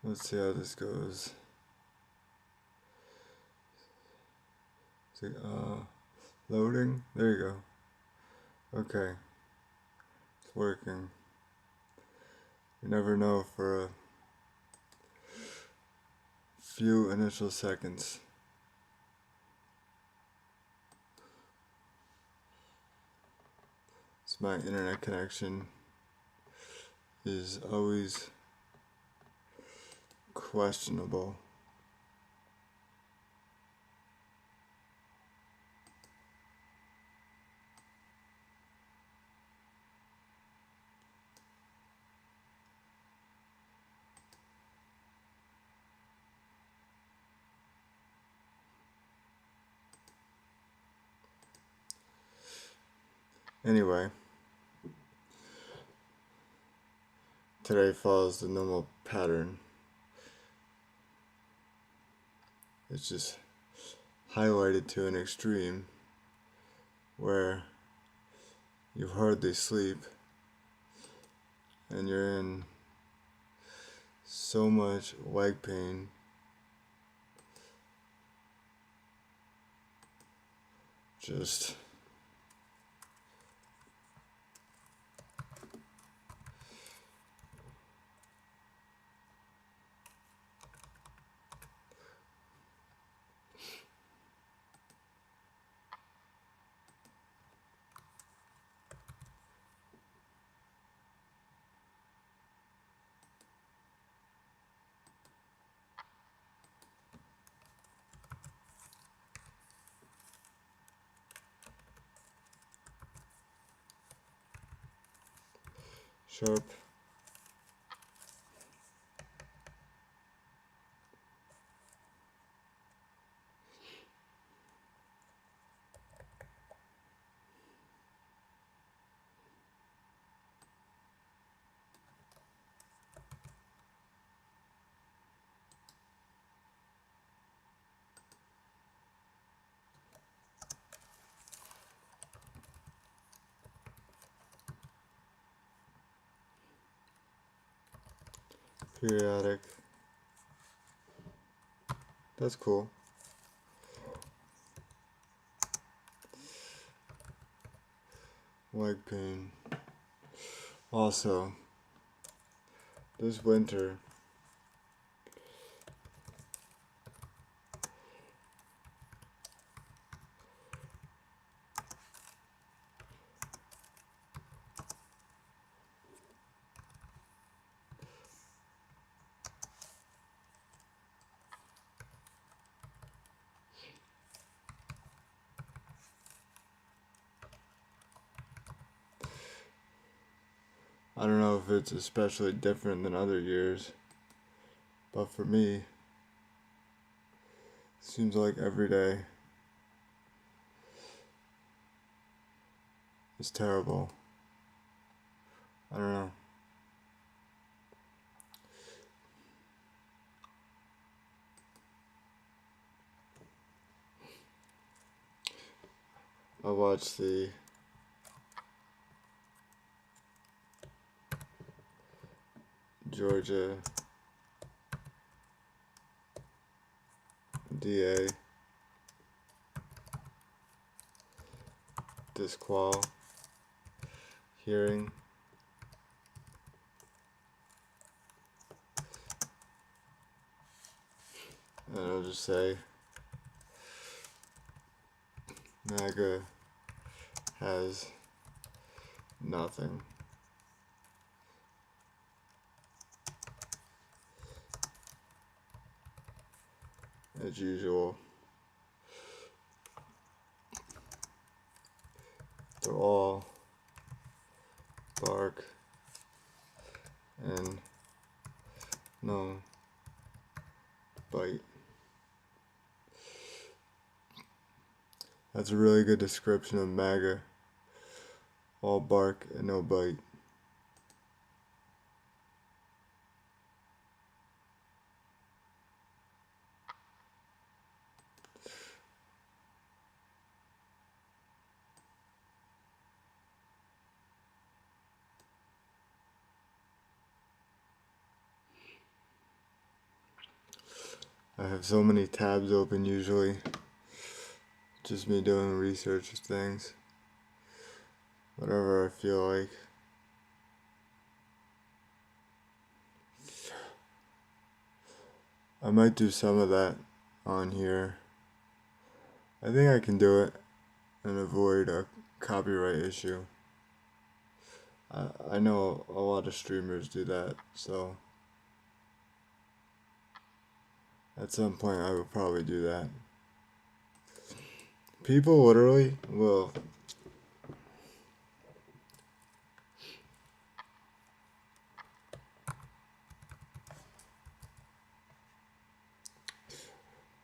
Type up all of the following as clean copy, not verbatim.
Let's see how this goes. See, loading. There you go. Okay, it's working. You never know for a few initial seconds. So my internet connection is always questionable. Anyway, today follows the normal pattern. It's just highlighted to an extreme where you hardly sleep and you're in so much leg pain. Just sharp. Periodic. That's cool. Leg pain. Also, this winter, I don't know if it's especially different than other years, but for me, it seems like every day is terrible. I don't know. I watched the Georgia DA disqual hearing. And I'll just say, MAGA has nothing. As usual, they're all bark and no bite. That's a really good description of MAGA. All bark and no bite. I have so many tabs open usually. Just me doing research of things. Whatever I feel like. I might do some of that on here. I think I can do it and avoid a copyright issue. I know a lot of streamers do that, so at some point I will probably do that. People literally will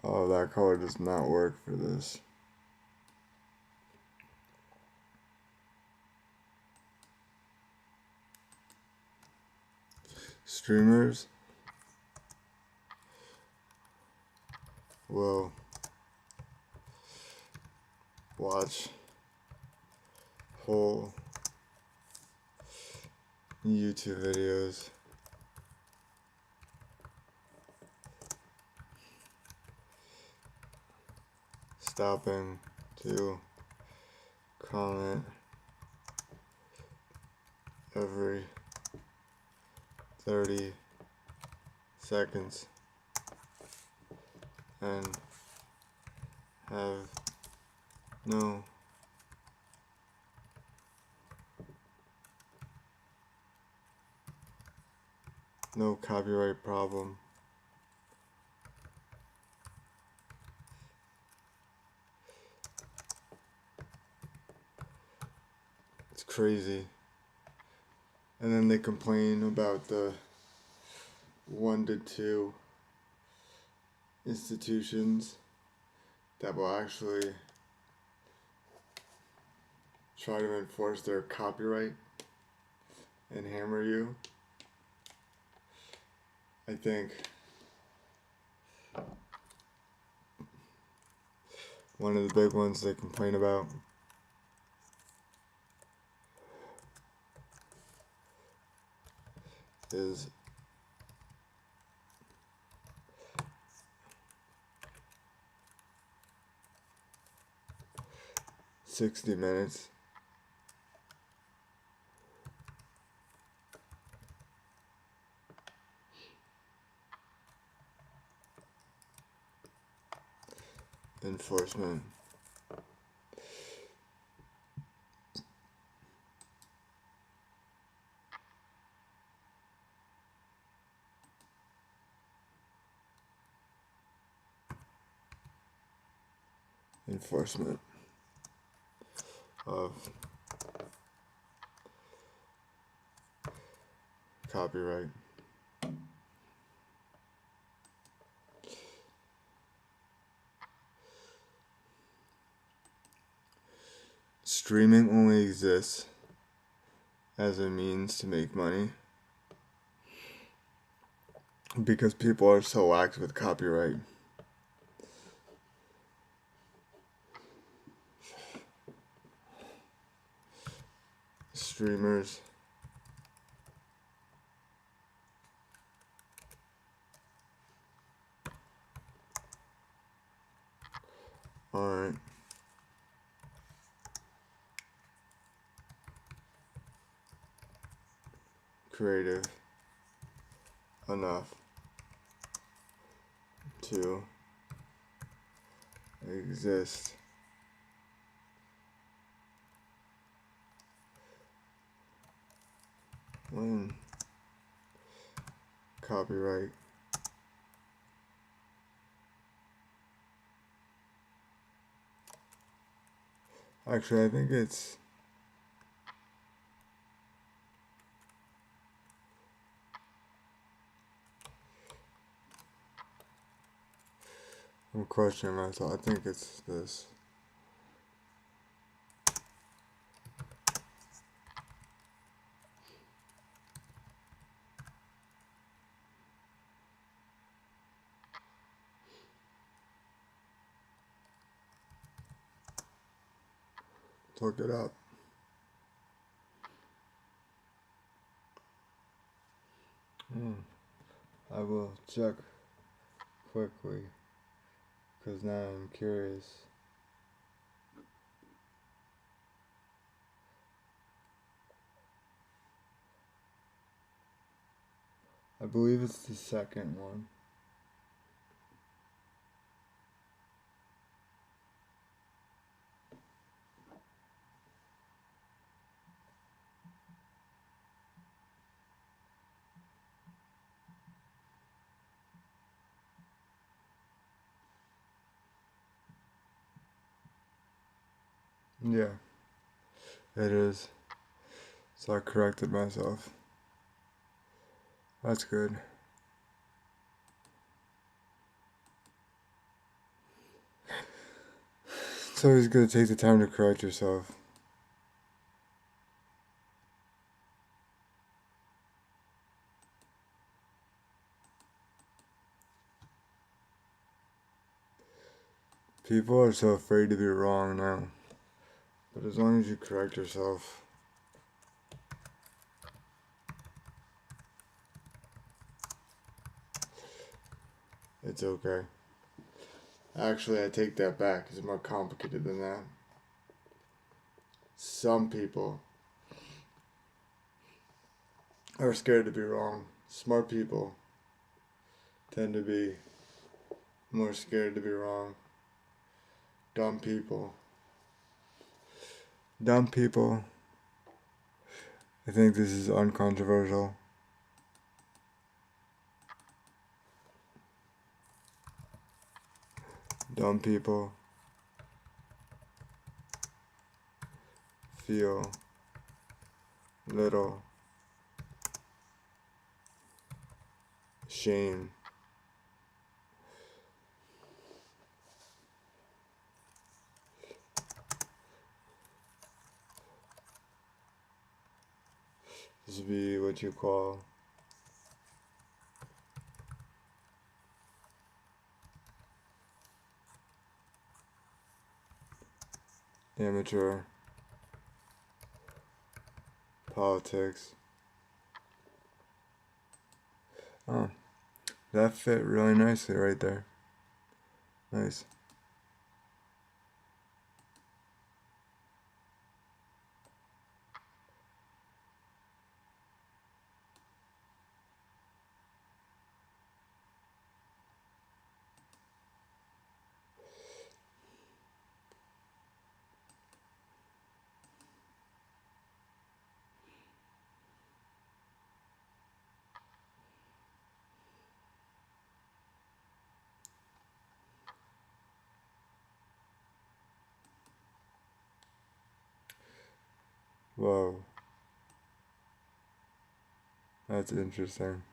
oh, that color does not work for this. Streamers will watch whole YouTube videos stopping to comment every 30 seconds and have no copyright problem. It's crazy. And then they complain about the 1 to 2 institutions that will actually try to enforce their copyright and hammer you. I think one of the big ones they complain about is "60 Minutes" enforcement. Enforcement of copyright. Streaming only exists as a means to make money because people are so lax with copyright. Streamers aren't creative enough to exist when copyright actually I think it's I'm questioning myself. I think it's this. Look it up. I will check quickly, because now I'm curious. I believe it's the second one. Yeah, it is. So I corrected myself. That's good. It's always good to take the time to correct yourself. People are so afraid to be wrong now. But as long as you correct yourself, it's okay. Actually, I take that back. It's more complicated than that. Some people are scared to be wrong. Smart people tend to be more scared to be wrong. Dumb people. Dumb people. I think this is uncontroversial. Dumb people feel little shame. This would be what you call amateur politics. Oh, that fit really nicely right there. Nice. Whoa. That's interesting.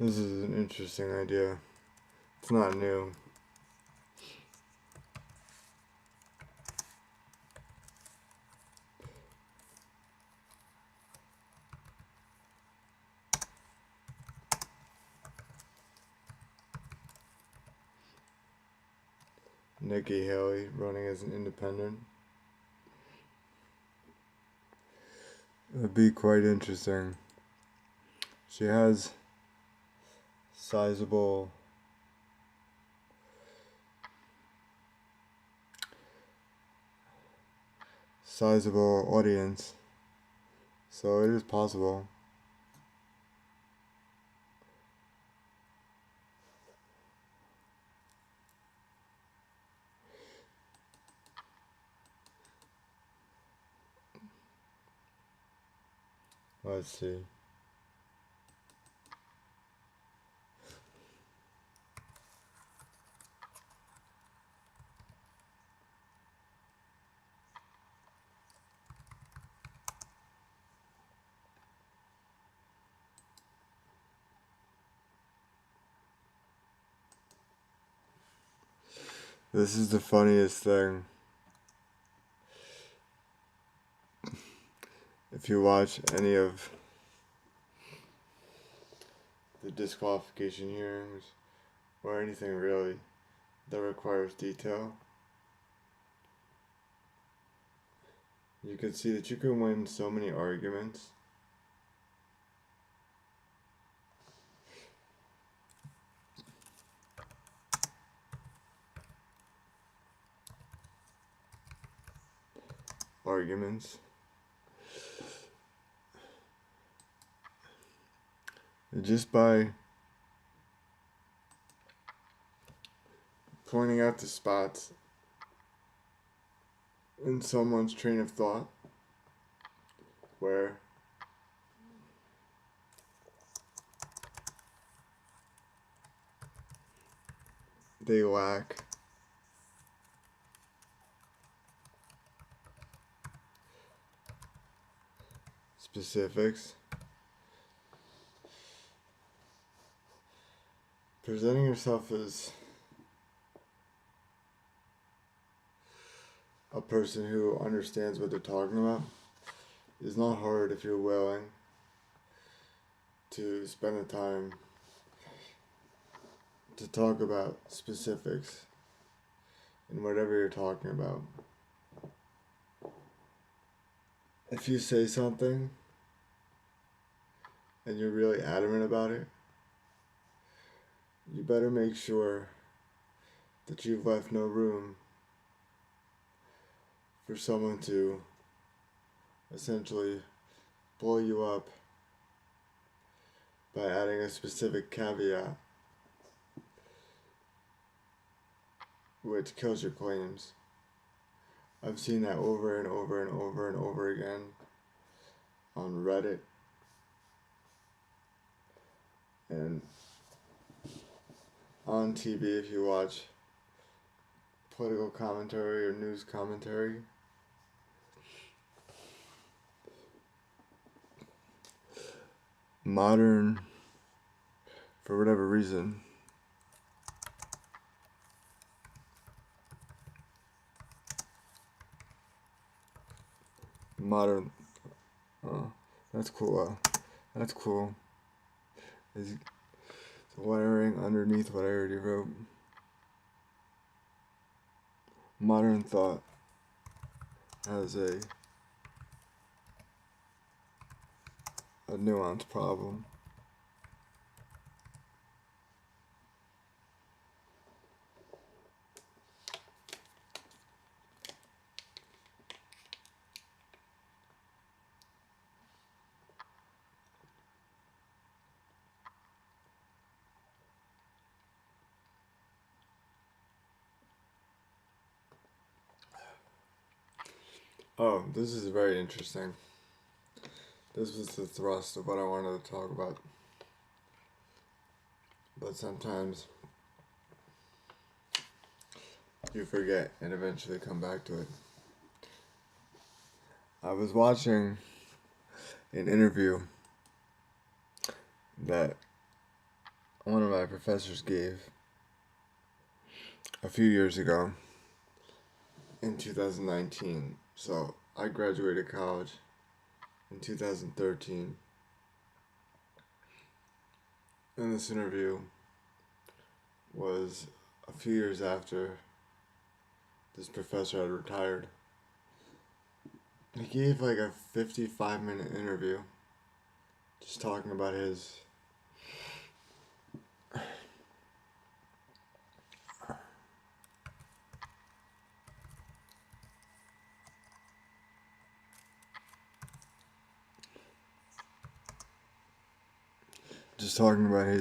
This is an interesting idea. It's not new. Nikki Haley running as an independent. It would be quite interesting. She has sizable audience, so it is possible. Let's see. This is the funniest thing. If you watch any of the disqualification hearings, or anything really that requires detail, you can see that you can win so many arguments. Just by pointing out the spots in someone's train of thought where they lack specifics. Presenting yourself as a person who understands what they're talking about is not hard if you're willing to spend the time to talk about specifics in whatever you're talking about. If you say something and you're really adamant about it, you better make sure that you've left no room for someone to essentially blow you up by adding a specific caveat which kills your claims. I've seen that over and over and over and over again on Reddit and on TV if you watch political commentary or news commentary. Modern, for whatever reason, that's cool. That's cool. Is layering underneath what I already wrote. Modern thought has a nuanced problem. Oh, this is very interesting. This was the thrust of what I wanted to talk about. But sometimes you forget and eventually come back to it. I was watching an interview that one of my professors gave a few years ago in 2019. So I graduated college in 2013. And this interview was a few years after this professor had retired. He gave like a 55-minute interview just talking about his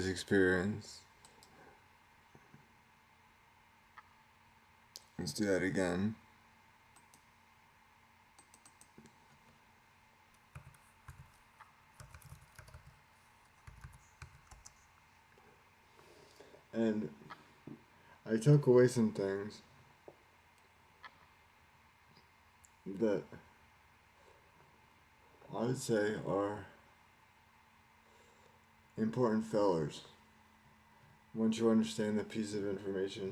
experience. Let's do that again. And I took away some things that I would say are important fillers. Once you understand the piece of information,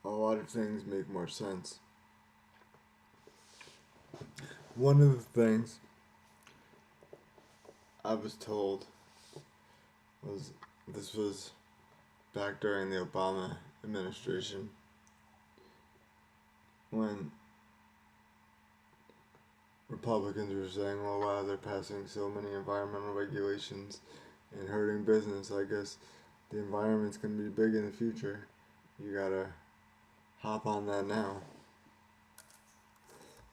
a lot of things make more sense. One of the things I was told was this was back during the Obama administration when Republicans were saying, well, wow, they're passing so many environmental regulations and hurting business. I guess the environment's going to be big in the future. You gotta hop on that now.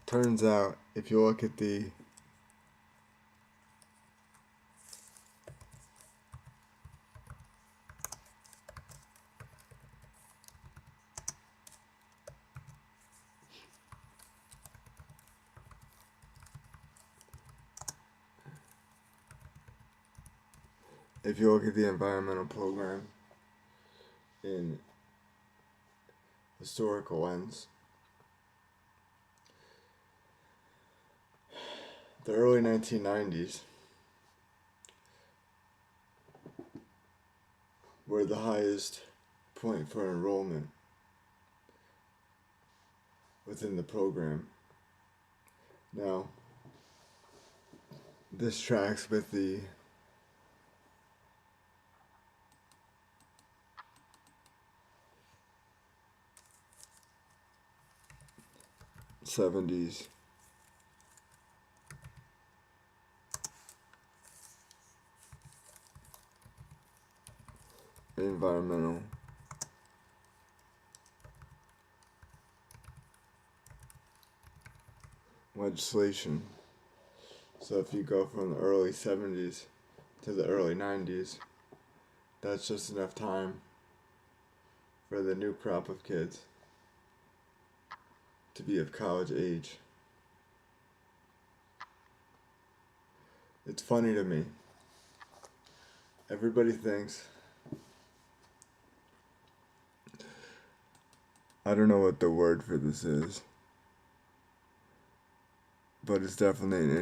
Turns out, if you look at the environmental program in historical lens, the early 1990s were the highest point for enrollment within the program. Now, this tracks with the '70s environmental legislation. So if you go from the early 70s to the early 90s, that's just enough time for the new crop of kids to be of college age. It's funny to me. Everybody thinks, I don't know what the word for this is, but it's definitely an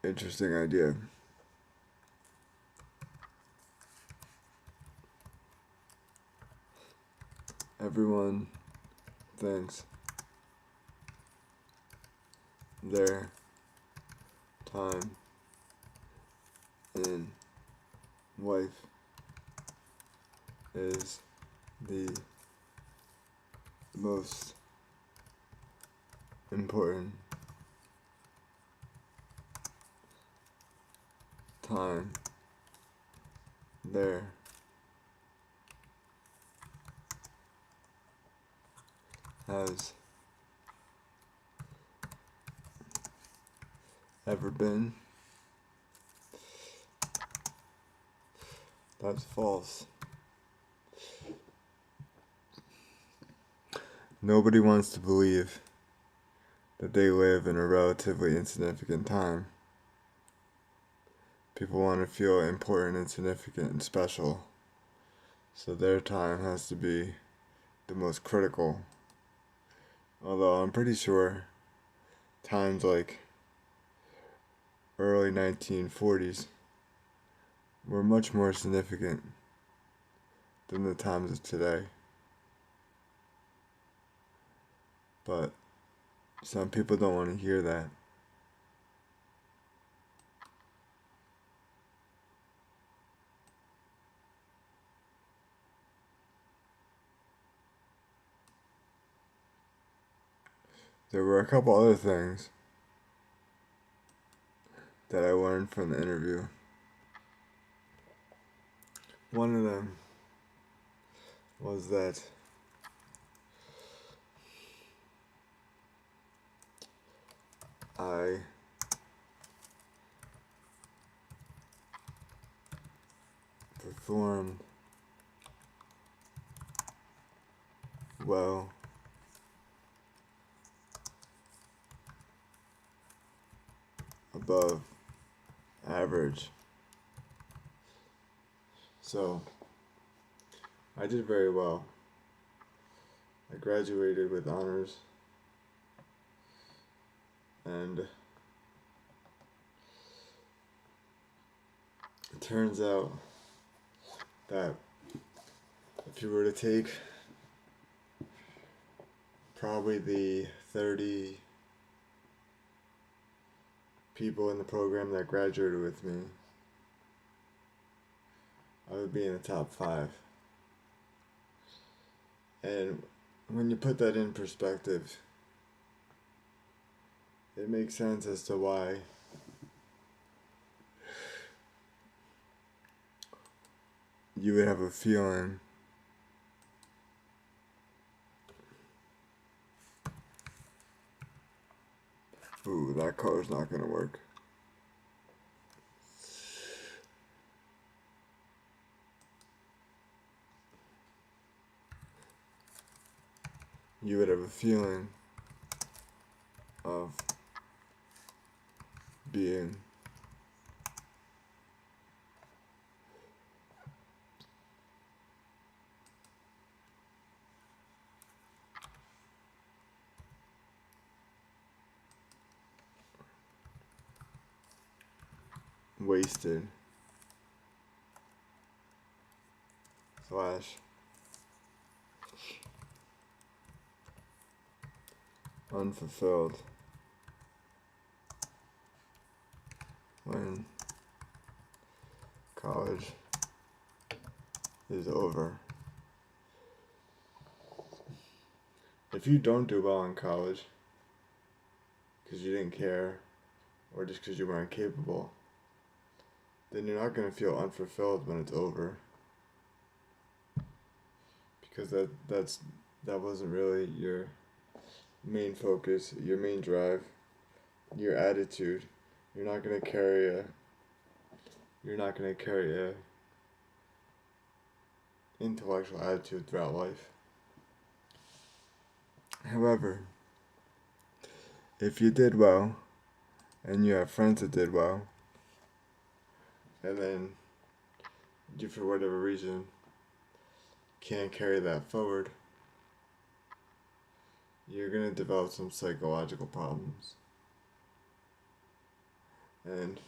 interesting idea. Everyone thinks their time in life is the most important time there has ever been. That's false. Nobody wants to believe that they live in a relatively insignificant time. People want to feel important and significant and special, so their time has to be the most critical. Although I'm pretty sure times like early 1940s were much more significant than the times of today. But some people don't want to hear that. There were a couple other things that I learned from the interview. One of them was that I performed well above average. So, I did very well. I graduated with honors, and it turns out that if you were to take probably the 30 people in the program that graduated with me, I would be in the top 5. And when you put that in perspective, it makes sense as to why you would have a feeling ooh, that color's not gonna work. You would have a feeling of being wasted / unfulfilled when college is over. If you don't do well in college because you didn't care or just because you weren't capable, then you're not going to feel unfulfilled when it's over, because that wasn't really your main focus, your main drive, your attitude. You're not going to carry a intellectual attitude throughout life. However, if you did well and you have friends that did well, and then you, for whatever reason, can't carry that forward, you're going to develop some psychological problems. And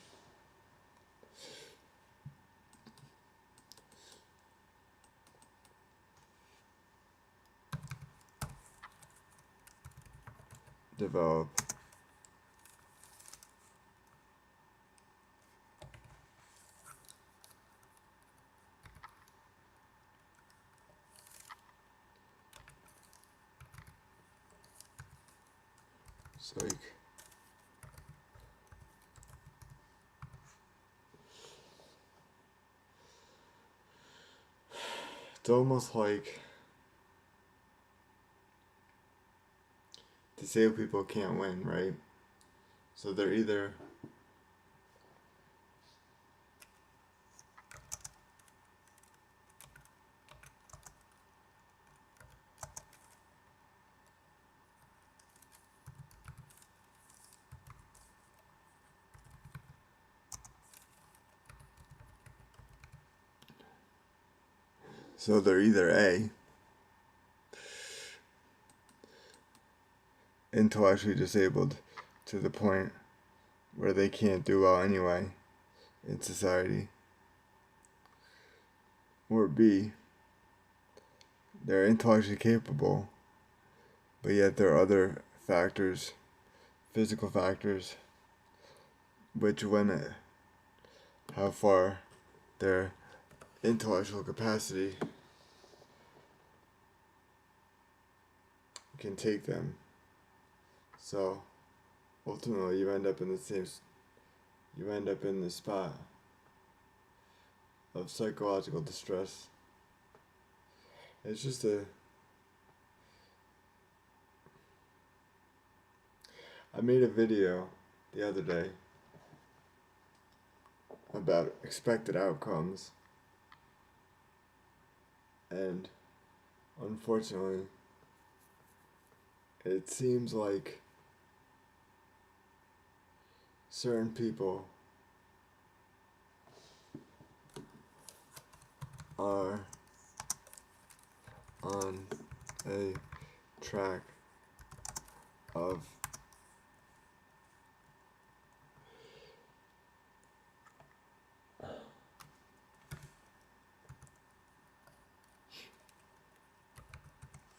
develop psych. It's almost like disabled people can't win, right? So they're either A, intellectually disabled to the point where they can't do well anyway in society, or B, they're intellectually capable, but yet there are other factors, physical factors, which limit how far their intellectual capacity can take them. So ultimately you end up in the spot of psychological distress. It's just I made a video the other day about expected outcomes, and unfortunately it seems like certain people are on a track of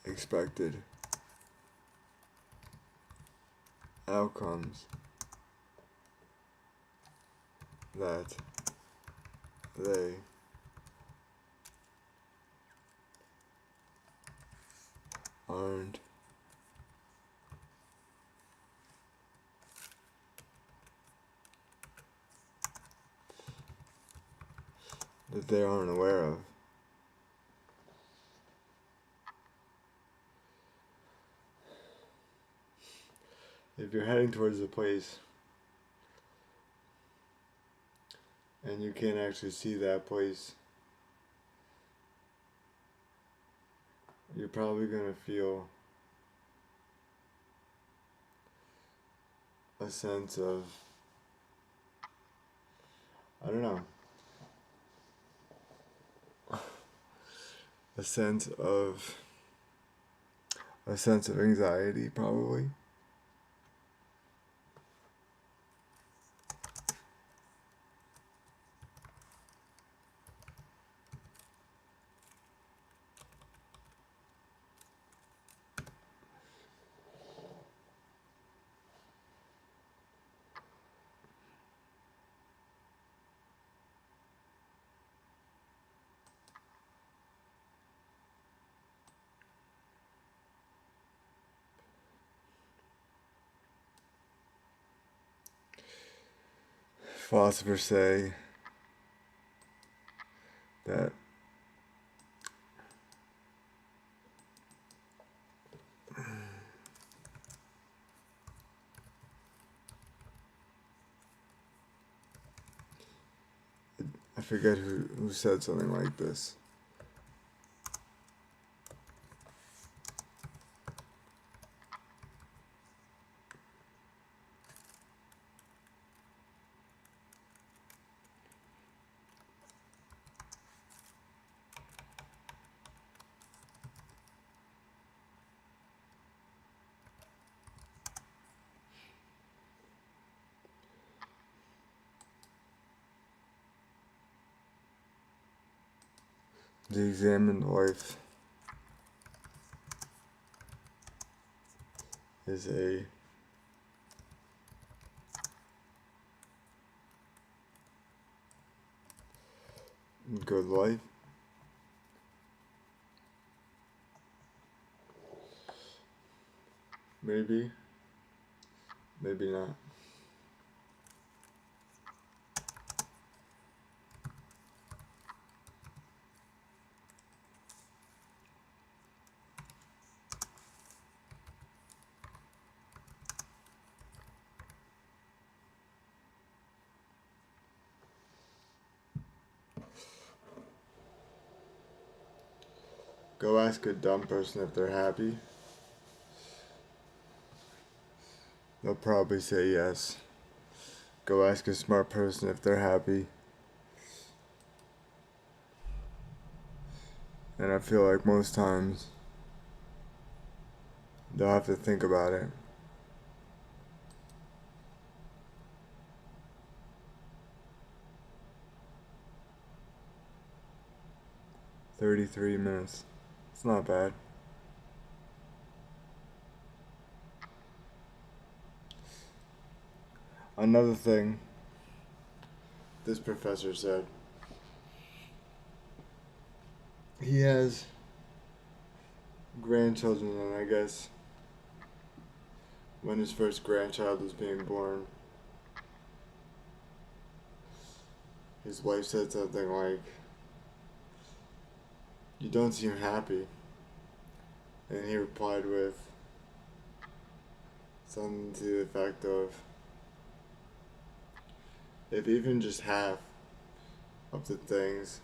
expected outcomes that they aren't aware of. If you're heading towards a place and you can't actually see that place, you're probably going to feel a sense of, I don't know, a sense of anxiety, probably. Philosophers say that I forget who said something like this. The examined life is a good life. Maybe, maybe not. Go ask a dumb person if they're happy. They'll probably say yes. Go ask a smart person if they're happy. And I feel like most times they'll have to think about it. 33 minutes. It's not bad. Another thing this professor said, he has grandchildren, and I guess when his first grandchild was being born, his wife said something like, "You don't seem happy." And he replied with something to the effect of, "If even just half of the things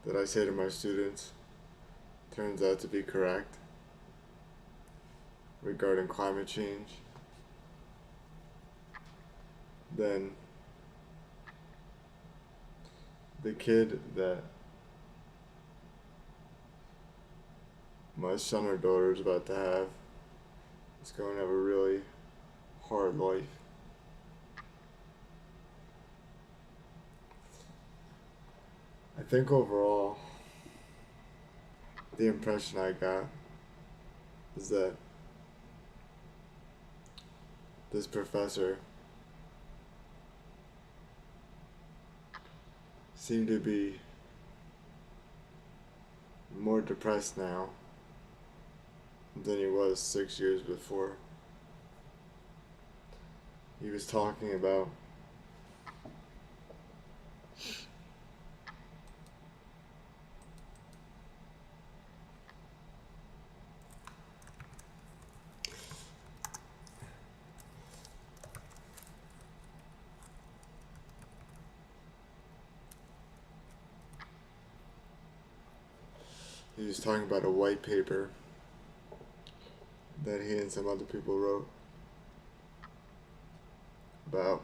that I say to my students turns out to be correct regarding climate change, then the kid that my son or daughter is about to have is going to have a really hard life." I think overall, the impression I got is that this professor seem to be more depressed now than he was 6 years before. He was talking about a white paper that he and some other people wrote about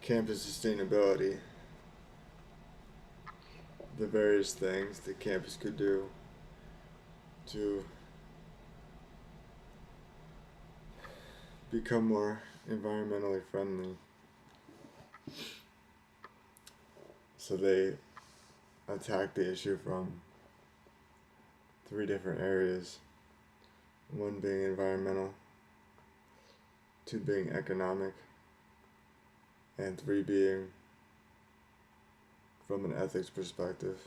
campus sustainability, the various things the campus could do to become more environmentally friendly. So they attack the issue from 3 different areas, 1 being environmental, 2 being economic, and 3 being from an ethics perspective.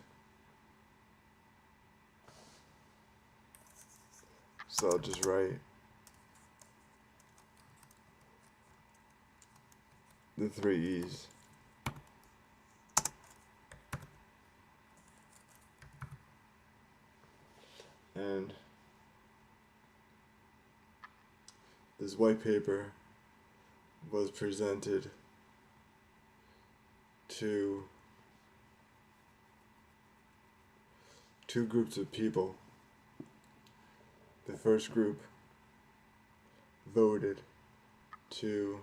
So I'll just write the 3 E's. And this white paper was presented to 2 groups of people. The first group voted to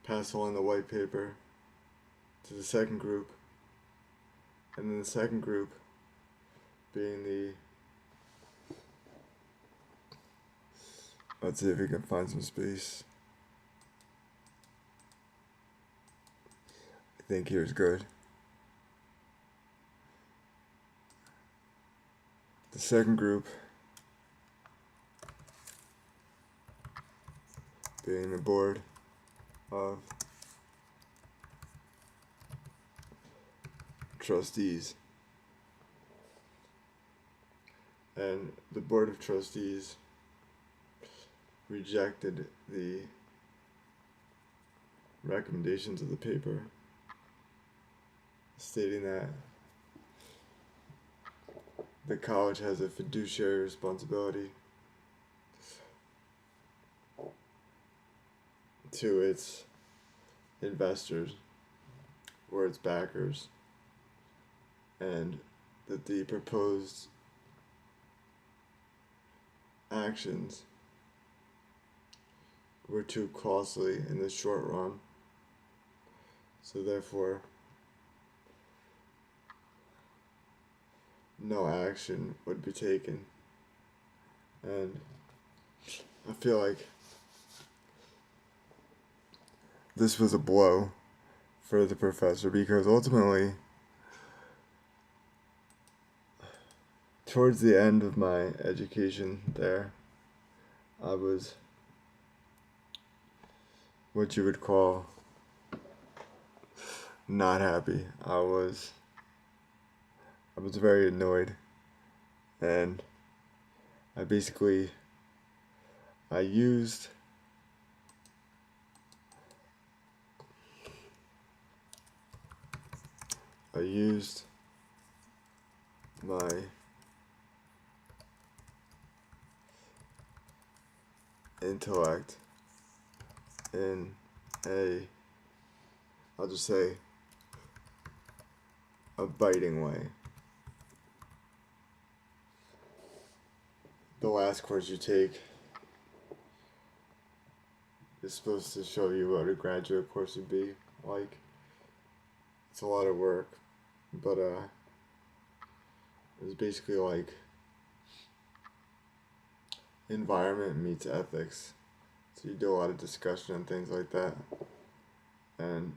pass along the white paper to the second group, and then the second group being the, let's see if we can find some space. I think here's good. The second group being the board of trustees. And the board of trustees rejected the recommendations of the paper, stating that the college has a fiduciary responsibility to its investors or its backers, and that the proposed actions were too costly in the short run, so therefore no action would be taken. And I feel like this was a blow for the professor, because ultimately, towards the end of my education there, I was what you would call not happy. I was very annoyed, and I used my intellect in I'll just say, a biting way. The last course you take is supposed to show you what a graduate course would be like. It's a lot of work, but it was basically like environment meets ethics. So you do a lot of discussion and things like that. And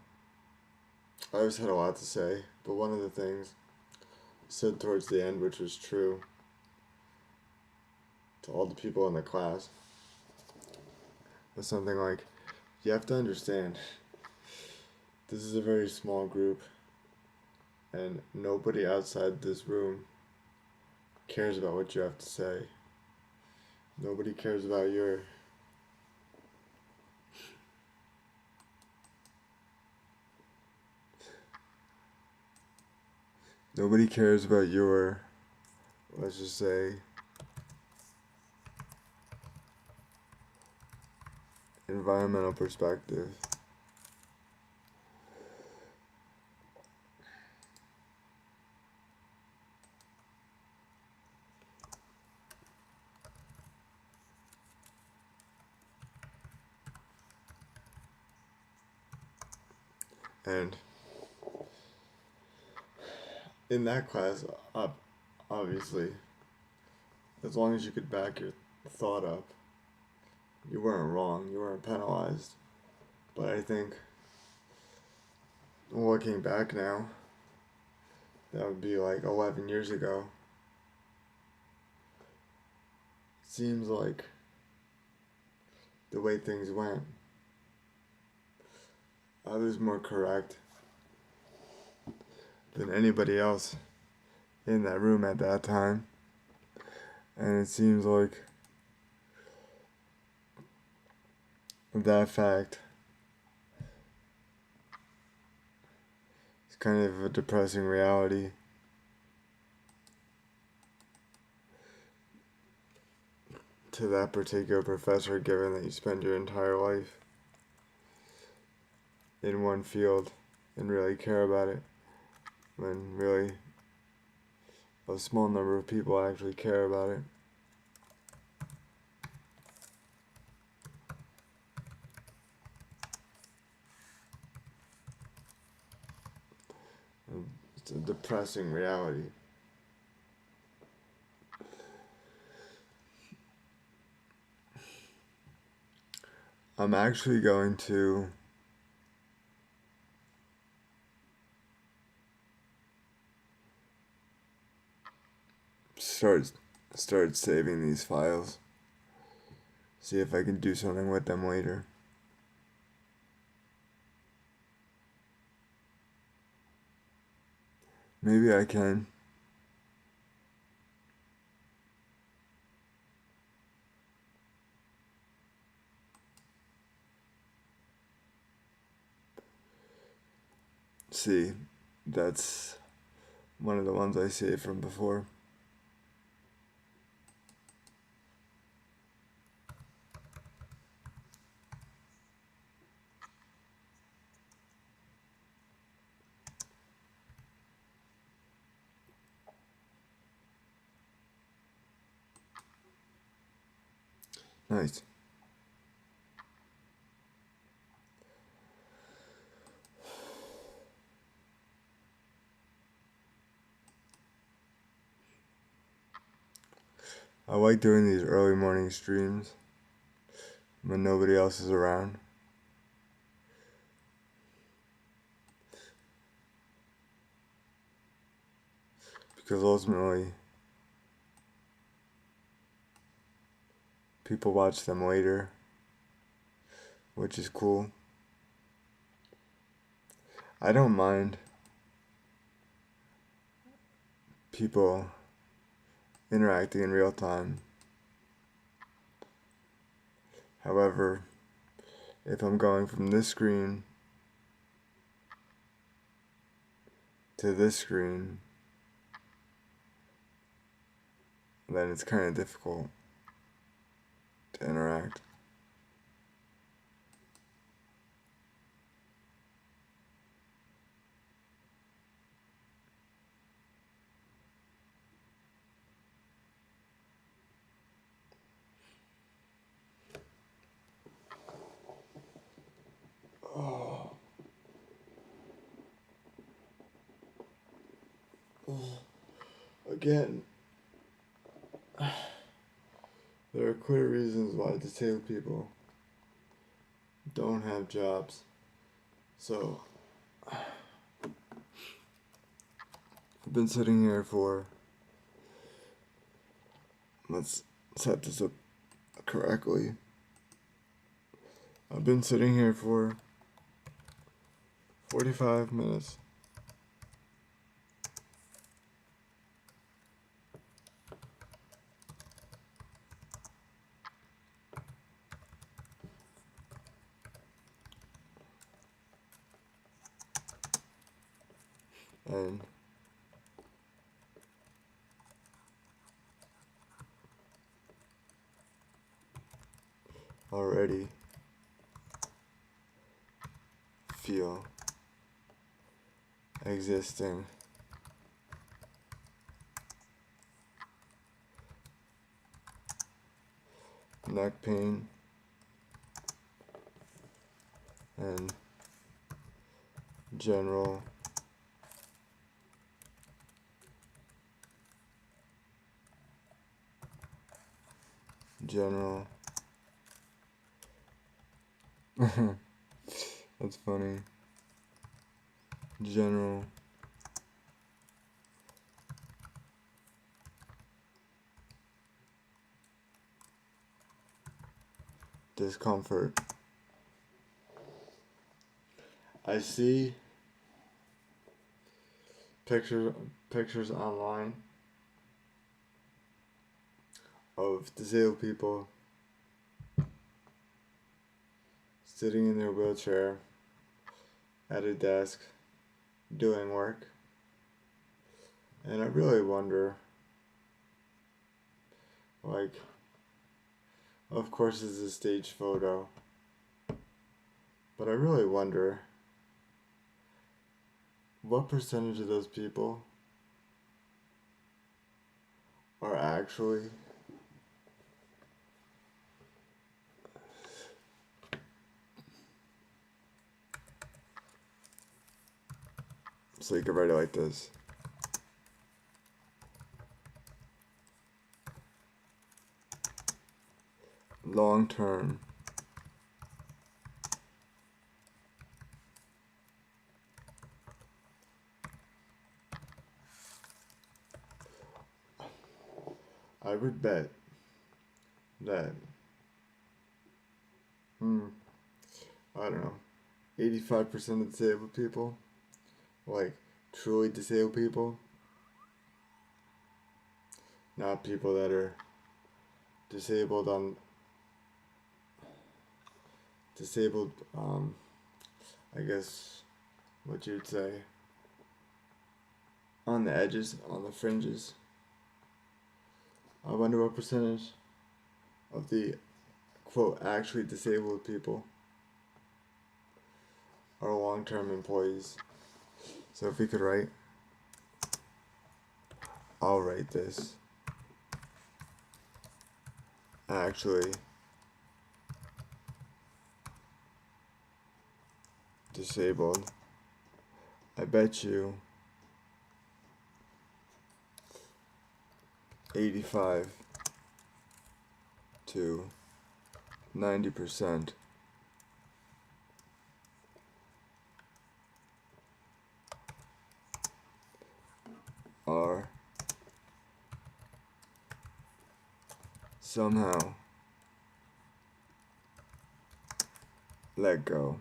I always had a lot to say, but one of the things said towards the end, which was true to all the people in the class, was something like, you have to understand, this is a very small group, and nobody outside this room cares about what you have to say. Nobody cares about your nobody cares about your, let's just say, environmental perspective. And in that class, obviously, as long as you could back your thought up, you weren't wrong, you weren't penalized. But I think, looking back now, that would be like 11 years ago. It seems like the way things went, I was more correct than anybody else in that room at that time. And it seems like that fact is kind of a depressing reality. To that particular professor, given that you spend your entire life in one field and really care about it, when really a small number of people actually care about it. It's a depressing reality. I'm actually going to start saving these files. See if I can do something with them later. Maybe I can. See, that's one of the ones I saved from before. Nice. I like doing these early morning streams when nobody else is around. Because ultimately, people watch them later, which is cool. I don't mind people interacting in real time. However, if I'm going from this screen to this screen, then it's kind of difficult to interact. Again, there are clear reasons why disabled people don't have jobs. So, I've been sitting here for, let's set this up correctly. I've been sitting here for 45 minutes. And already feel existing neck pain and general that's funny. General discomfort. I see pictures online of disabled people sitting in their wheelchair at a desk doing work. And I really wonder, like, of course it's a staged photo, but I really wonder what percentage of those people are actually so you can write it like this. Long term I would bet that I don't know, 85% of disabled people, like truly disabled people, not people that are disabled I guess what you'd say on the edges, on the fringes. I wonder what percentage of the quote actually disabled people are long-term employees. So if we could write, I'll write this. Actually disabled. I bet you 85 to 90% are somehow let go.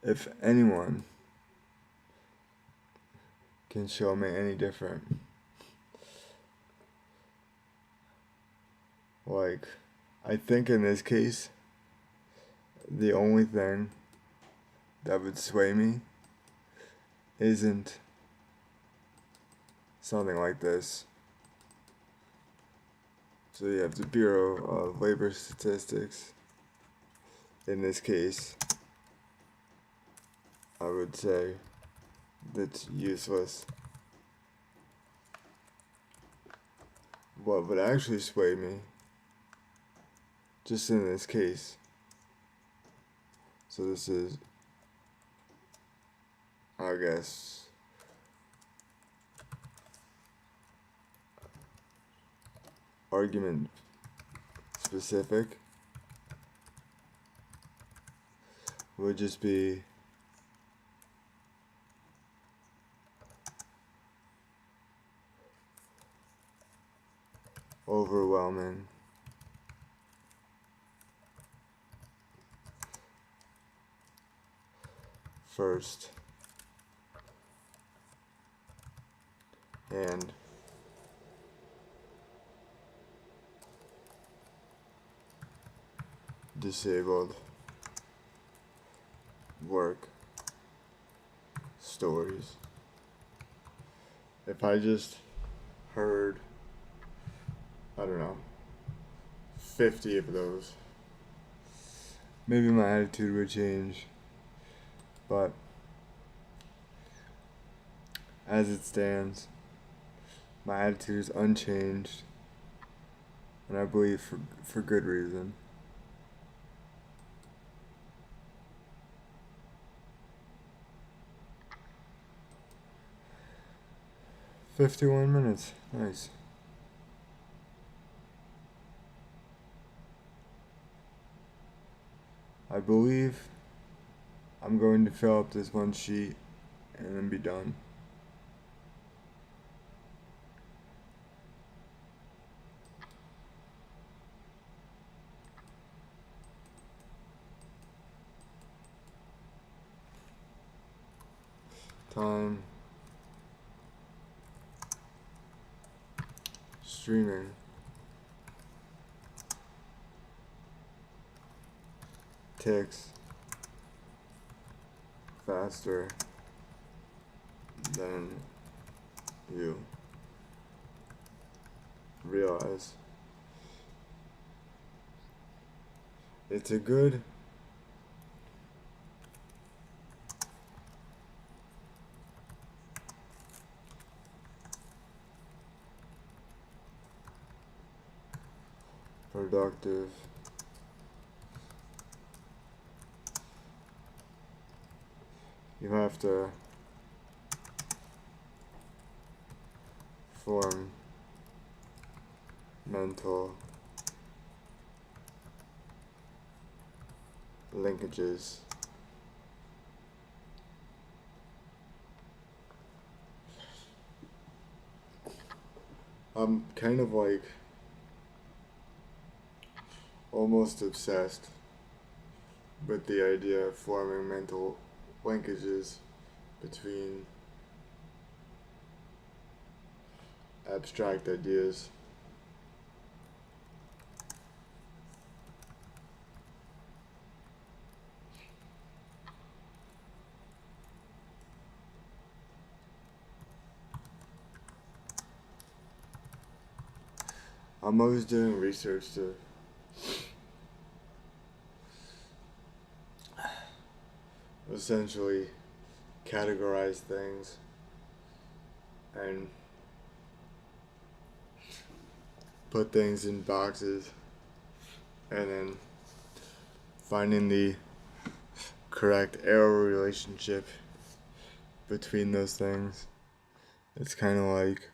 If anyone can show me any different, like, I think in this case, the only thing that would sway me isn't something like this. So you have the Bureau of Labor Statistics. In this case, I would say that's useless. What would actually sway me, just in this case, So this is, I guess, argument specific would just be overwhelming. First and disabled work stories. If I just heard, I don't know, 50 of those, maybe my attitude would change. But as it stands, my attitude is unchanged, and I believe for good reason. 51 minutes. Nice. I believe I'm going to fill up this one sheet and then be done. Time. Streaming. Ticks faster than you realize. It's a good productive you have to form mental linkages. I'm kind of like almost obsessed with the idea of forming mental linkages between abstract ideas. I'm always doing research to essentially categorize things and put things in boxes and then finding the correct error relationship between those things. It's kind of like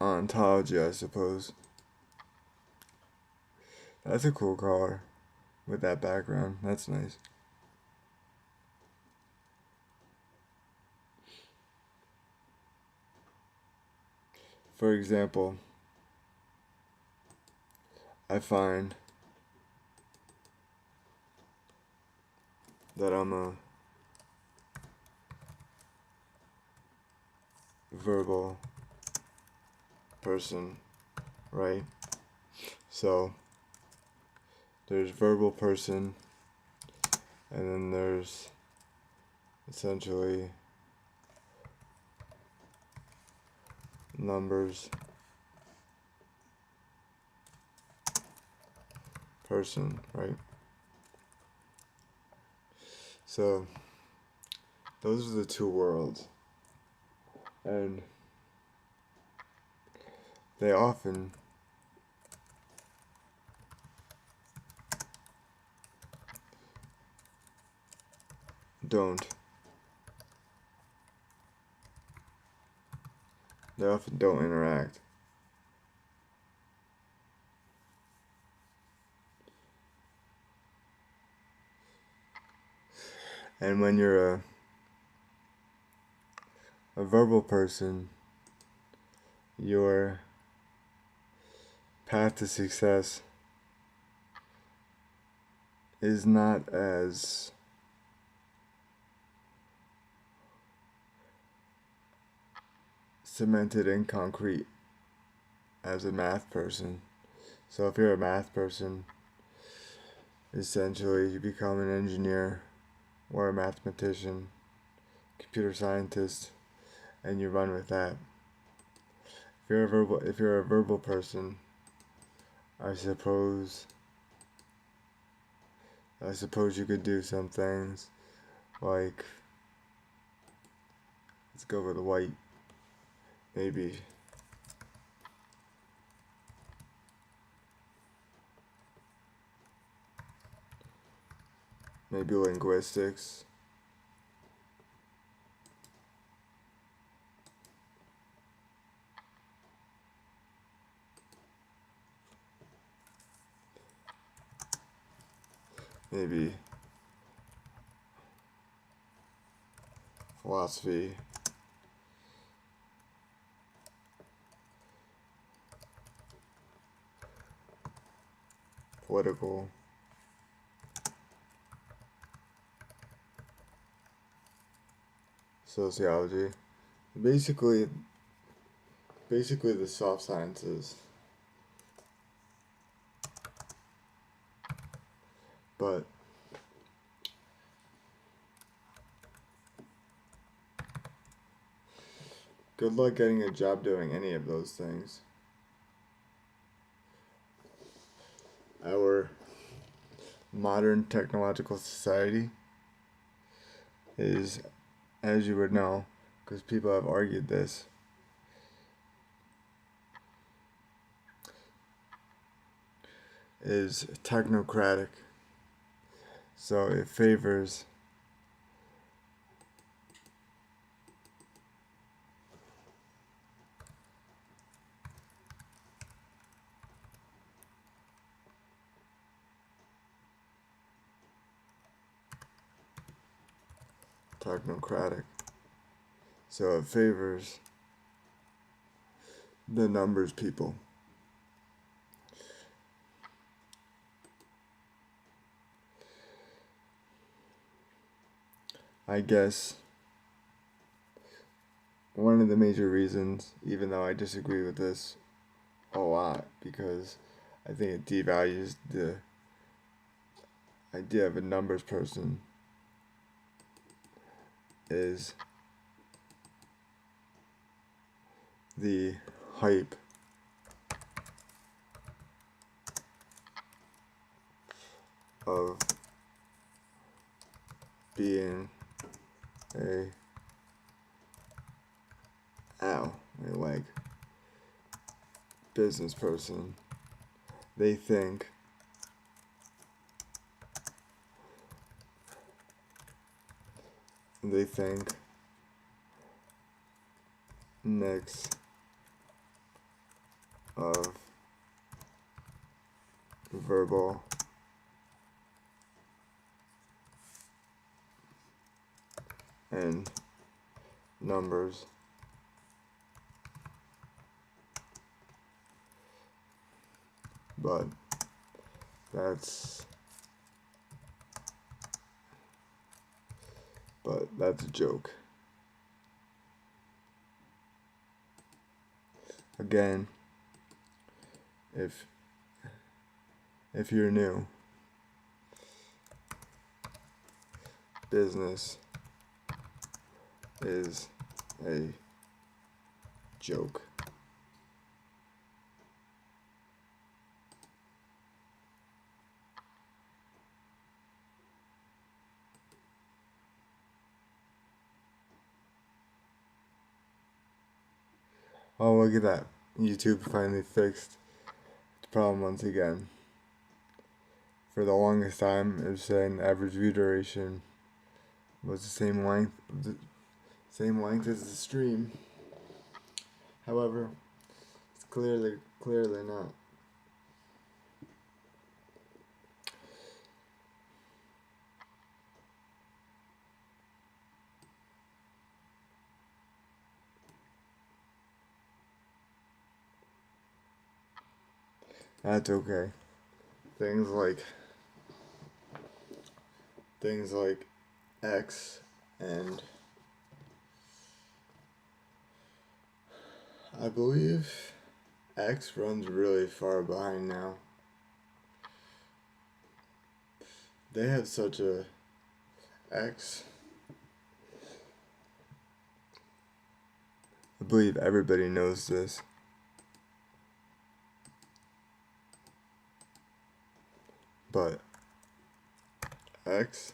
ontology, I suppose. That's a cool car with that background. That's nice. For example, I find that I'm a verbal person, right? So there's verbal person, and then there's essentially numbers person, right? So those are the two worlds. And they often don't. They often don't interact. And when you're a verbal person, your path to success is not as cemented and concrete as a math person. So if you're a math person, essentially you become an engineer or a mathematician, computer scientist, and you run with that. If you're a verbal person, I suppose you could do some things like, let's go with the white, maybe linguistics, maybe philosophy, political, sociology, basically the soft sciences. But good luck getting a job doing any of those things. Our modern technological society is, as you would know, because people have argued this, is technocratic. So it favors technocratic. So it favors the numbers people. I guess one of the major reasons, even though I disagree with this a lot, because I think it devalues the idea of a numbers person, is the hype of being a my leg business person. They think mix of verbal and numbers but that's a joke. Again, if you're new, business is a joke. Oh, look at that. YouTube finally fixed the problem once again. For the longest time, it was saying the average view duration was the same length as the stream. However, it's clearly not. That's okay. Things like X and I believe X runs really far behind now. They have such a X. I believe everybody knows this. But X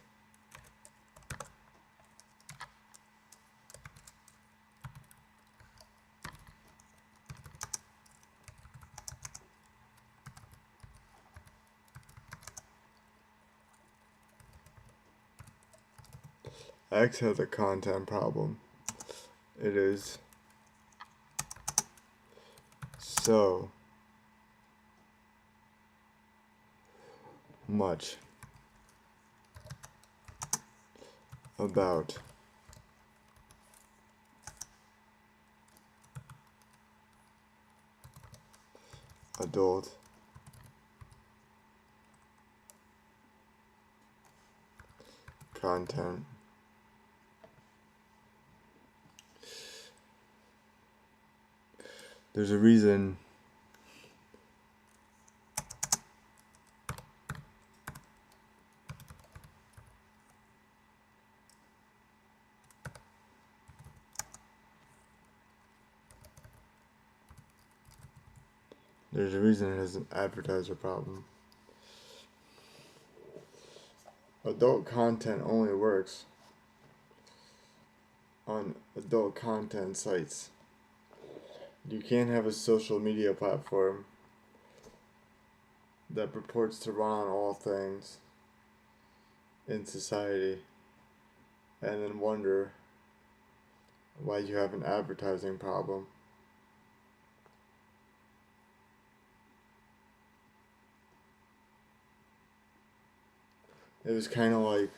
X has a content problem. It is so much about adult content. There's a reason it has an advertiser problem. Adult content only works on adult content sites. You can't have a social media platform that purports to run on all things in society and then wonder why you have an advertising problem. It was kind of like,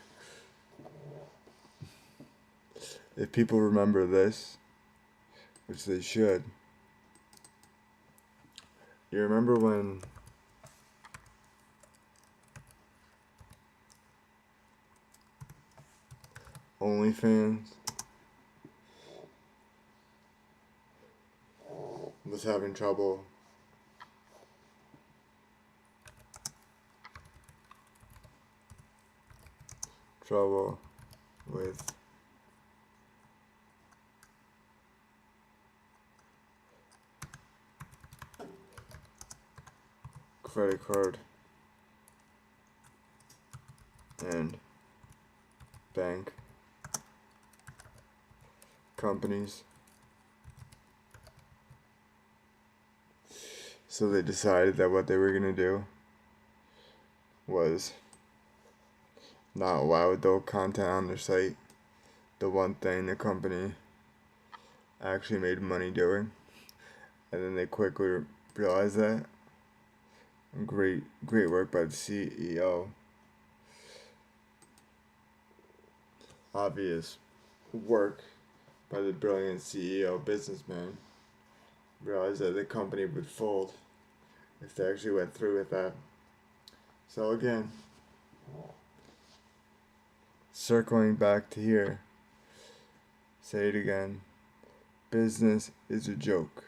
if people remember this, which they should, you remember when OnlyFans was having trouble with credit card and bank companies. So they decided that what they were going to do was not allow adult content on their site. The one thing the company actually made money doing. And then they quickly realized that. Great work by the CEO. Obvious work by the brilliant CEO businessman. Realized that the company would fold if they actually went through with that. So again, circling back to here, say it again, business is a joke.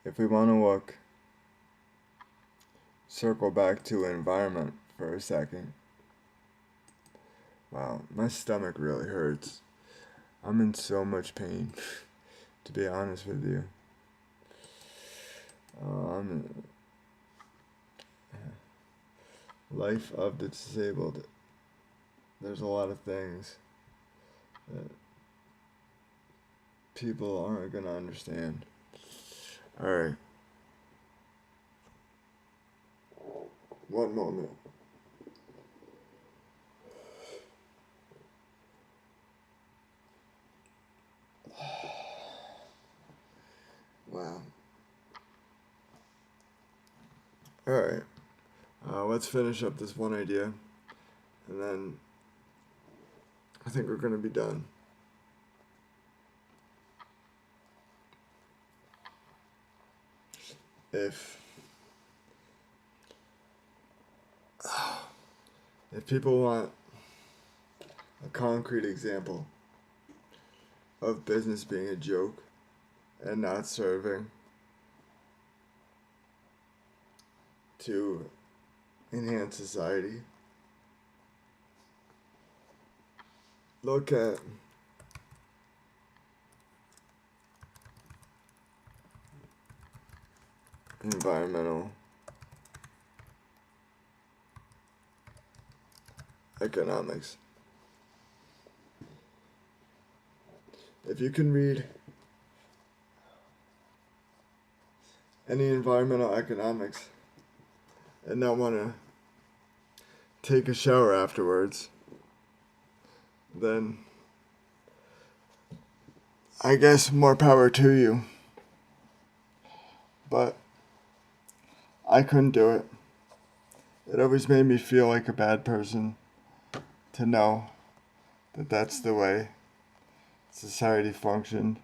If we want to circle back to environment for a second. Wow, my stomach really hurts. I'm in so much pain, to be honest with you. life of the disabled. There's a lot of things that people aren't going to understand. Alright. One moment. Wow. Alright. Let's finish up this one idea. And then I think we're going to be done. If people want a concrete example of business being a joke and not serving to enhance society, look at environmental economics. If you can read any environmental economics and not want to take a shower afterwards, then I guess more power to you. But I couldn't do it. It always made me feel like a bad person to know that that's the way society functioned.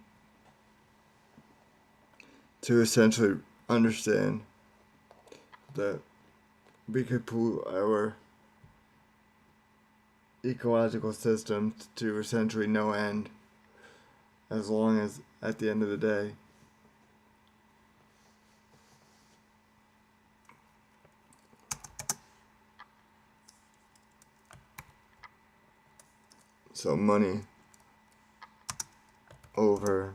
To essentially understand that we could pollute our ecological system to essentially no end, as long as at the end of the day so money over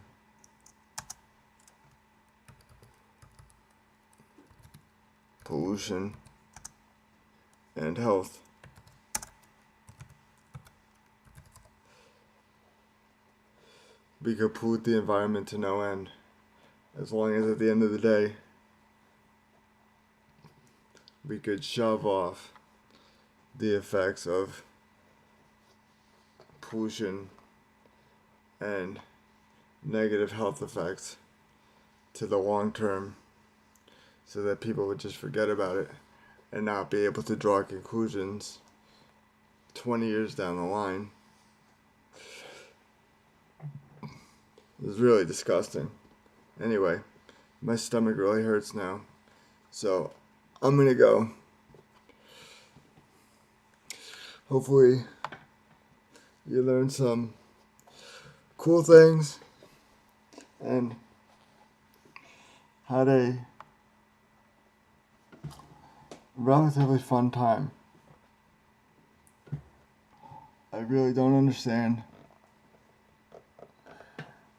pollution and health. We could pollute the environment to no end, as long as at the end of the day we could shove off the effects of pollution and negative health effects to the long term, so that people would just forget about it and not be able to draw conclusions 20 years down the line. It was really disgusting. Anyway, my stomach really hurts now, so I'm gonna go. Hopefully you learned some cool things and had a relatively fun time. I really don't understand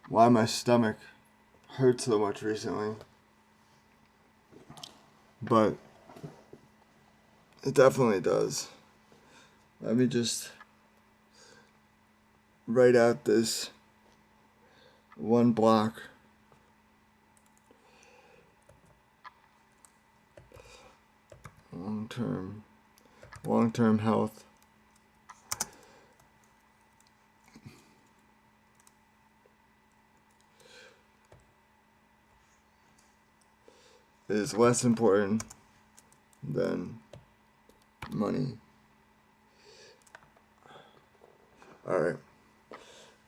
why my stomach hurts so much recently, but it definitely does. Let me just write out this one block. Long-term health. Is less important than money. Alright.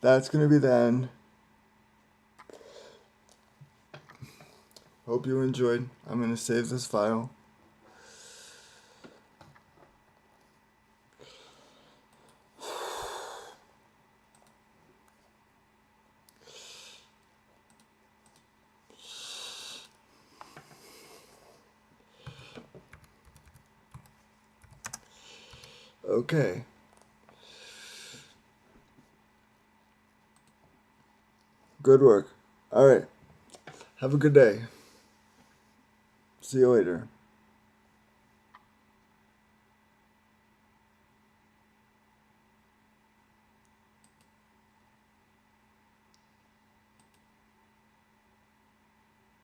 That's going to be the end. Hope you enjoyed. I'm going to save this file. Okay. Good work. Alright. Have a good day. See you later.